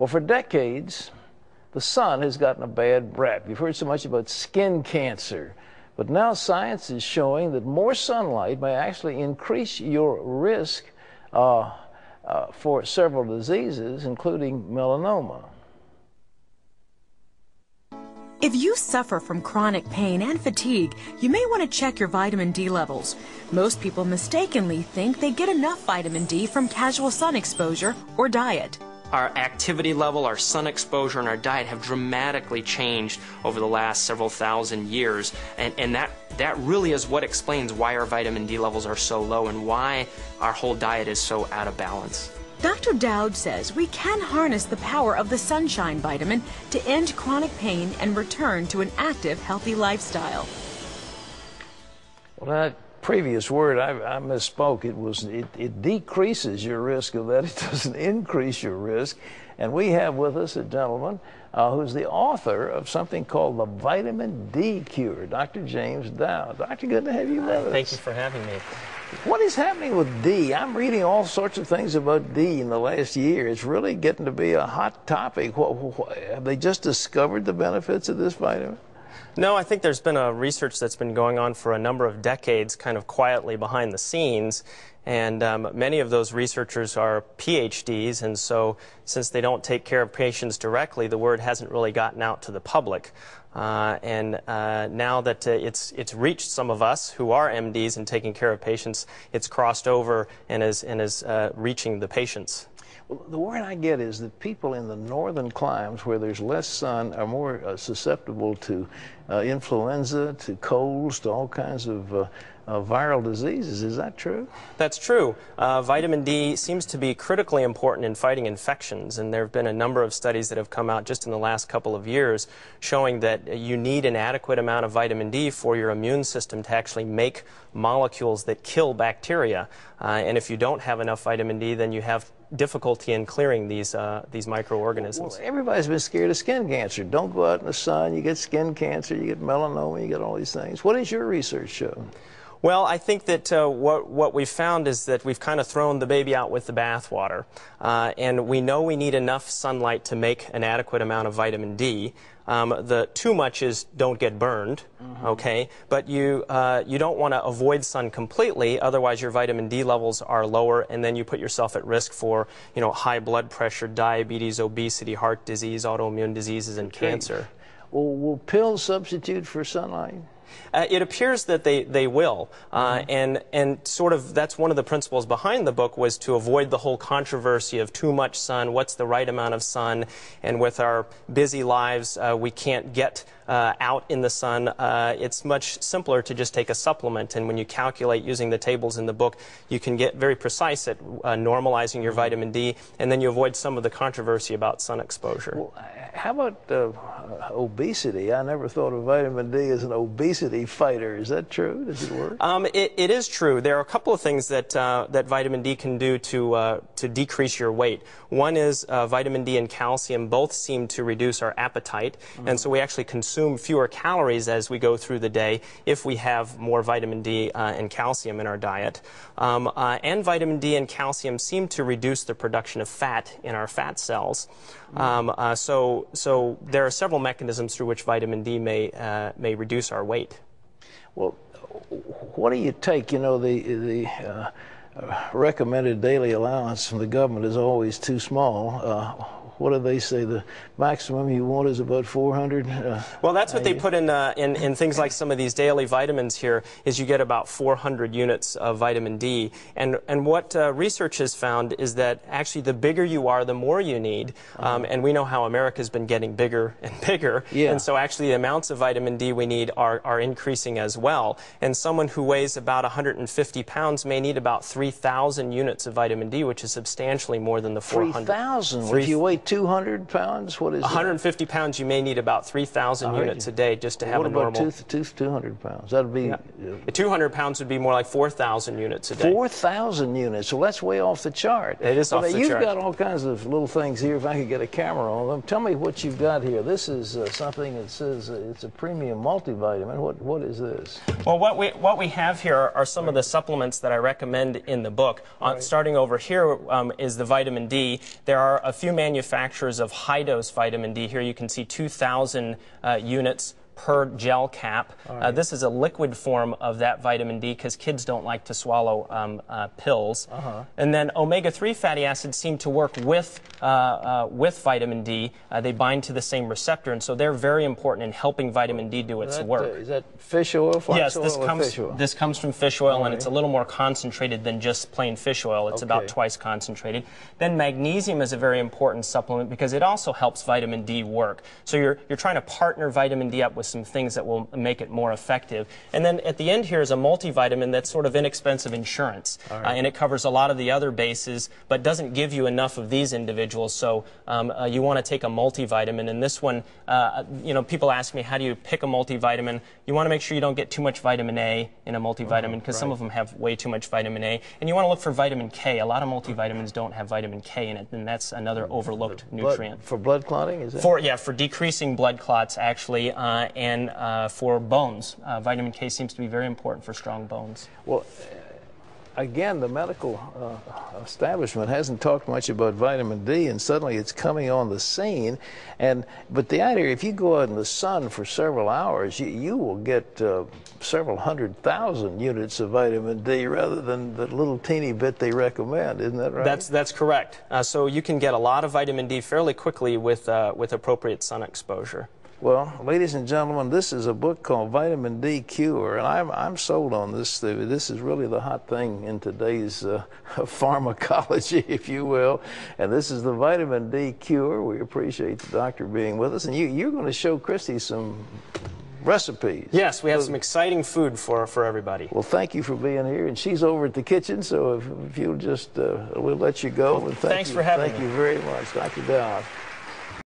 Well, for decades, the sun has gotten a bad rap. You've heard so much about skin cancer, but now science is showing that more sunlight may actually increase your risk for several diseases, including melanoma. If you suffer from chronic pain and fatigue, you may want to check your vitamin D levels. Most people mistakenly think they get enough vitamin D from casual sun exposure or diet. Our activity level, our sun exposure, and our diet have dramatically changed over the last several thousand years, and that really is what explains why our vitamin D levels are so low and why our whole diet is so out of balance. Dr. Dowd says we can harness the power of the sunshine vitamin to end chronic pain and return to an active, healthy lifestyle. Well, that previous word, I misspoke. It decreases your risk of that. It doesn't increase your risk. And we have with us a gentleman who's the author of something called the Vitamin D Cure, Dr. James Dowd. Doctor, good to have you with us. Thank you for having me. What is happening with D? I'm reading all sorts of things about D in the last year. It's really getting to be a hot topic. Have they just discovered the benefits of this vitamin? No, I think there's been a research that's been going on for a number of decades, kind of quietly behind the scenes, and many of those researchers are PhDs, and so since they don't take care of patients directly, the word hasn't really gotten out to the public. Now that it's reached some of us who are MDs and taking care of patients, it's crossed over and is reaching the patients. Well, the word I get is that people in the northern climes where there's less sun are more susceptible to influenza, to colds, to all kinds of viral diseases. Is that true? That's true. Vitamin D seems to be critically important in fighting infections, and there have been a number of studies that have come out just in the last couple of years showing that you need an adequate amount of vitamin D for your immune system to actually make molecules that kill bacteria. And if you don't have enough vitamin D, then you have difficulty in clearing these microorganisms. Well, everybody's been scared of skin cancer. Don't go out in the sun, you get skin cancer, you get melanoma, you get all these things. What does your research show? Well, I think that what we've found is that we've kind of thrown the baby out with the bathwater. And we know we need enough sunlight to make an adequate amount of vitamin D. The too much is don't get burned, okay? But you don't want to avoid sun completely, otherwise your vitamin D levels are lower, and then you put yourself at risk for, high blood pressure, diabetes, obesity, heart disease, autoimmune diseases, and cancer. Well, will pills substitute for sunlight? It appears that they will, and sort of that's one of the principles behind the book, was to avoid the whole controversy of too much sun, what's the right amount of sun, and with our busy lives we can't get out in the sun. It's much simpler to just take a supplement, and when you calculate using the tables in the book, you can get very precise at normalizing your vitamin D, and then you avoid some of the controversy about sun exposure. Well, how about obesity? I never thought of vitamin D as an obesity fighter. Is that true? Does it work? It is true. There are a couple of things that vitamin D can do to decrease your weight. One is vitamin D and calcium both seem to reduce our appetite, and so we actually consume fewer calories as we go through the day if we have more vitamin D and calcium in our diet. And vitamin D and calcium seem to reduce the production of fat in our fat cells. So there are several mechanisms through which vitamin D may reduce our weight. Well, what do you take? The recommended daily allowance from the government is always too small. What do they say? The maximum you want is about 400? Well, that's what they put in things like some of these daily vitamins here, is you get about 400 units of vitamin D. And what research has found is that actually the bigger you are, the more you need. And we know how America's been getting bigger and bigger. Yeah. And so actually the amounts of vitamin D we need are increasing as well. And someone who weighs about 150 pounds may need about 3,000 units of vitamin D, which is substantially more than the 400. 3,000? If you weigh 200 pounds, what is 150 pounds, you may need about 3,000 units a day just to have a normal. What about 200 pounds? That would be... 200 pounds would be more like 4,000 units a day. 4,000 units. Well, that's way off the chart. It is off the chart. You've got all kinds of little things here. If I could get a camera on them. Tell me what you've got here. This is something that says it's a premium multivitamin. What is this? Well, what we have here are some of the supplements that I recommend in the book. Starting over here is the vitamin D. There are a few manufacturers manufacturers of high-dose vitamin D. Here you can see 2,000 units per gel cap. Right. This is a liquid form of that vitamin D because kids don't like to swallow pills. And then omega-3 fatty acids seem to work with vitamin D. They bind to the same receptor, and so they're very important in helping vitamin D do its work. Is that fish oil, flax yes, oil, fish oil? This comes from fish oil, Right. and it's a little more concentrated than just plain fish oil. It's about twice concentrated. Then magnesium is a very important supplement because it also helps vitamin D work. So you're trying to partner vitamin D up with some things that will make it more effective. And then at the end here is a multivitamin that's sort of inexpensive insurance. Right. And it covers a lot of the other bases, but doesn't give you enough of these individuals. So you want to take a multivitamin. And this one, you know, people ask me, how do you pick a multivitamin? You want to make sure you don't get too much vitamin A in a multivitamin because some of them have way too much vitamin A. And you want to look for vitamin K. A lot of multivitamins don't have vitamin K in it, and that's another overlooked nutrient. For blood clotting, is that? For decreasing blood clots, actually, and for bones. Vitamin K seems to be very important for strong bones. Well, again, the medical establishment hasn't talked much about vitamin D, and suddenly it's coming on the scene. But the idea, if you go out in the sun for several hours, you will get several 100,000 units of vitamin D rather than the little teeny bit they recommend. Isn't that right? That's correct. So you can get a lot of vitamin D fairly quickly with appropriate sun exposure. Well, ladies and gentlemen, this is a book called Vitamin D Cure, and I'm sold on this. This is really the hot thing in today's pharmacology, if you will. And this is the Vitamin D Cure. We appreciate the doctor being with us. And you're going to show Christy some recipes. Yes, we have some exciting food for everybody. Well, thank you for being here. And she's over at the kitchen, so if you'll just, we'll let you go. Well, thanks for having me. Thank you very much, Dr. Dowd.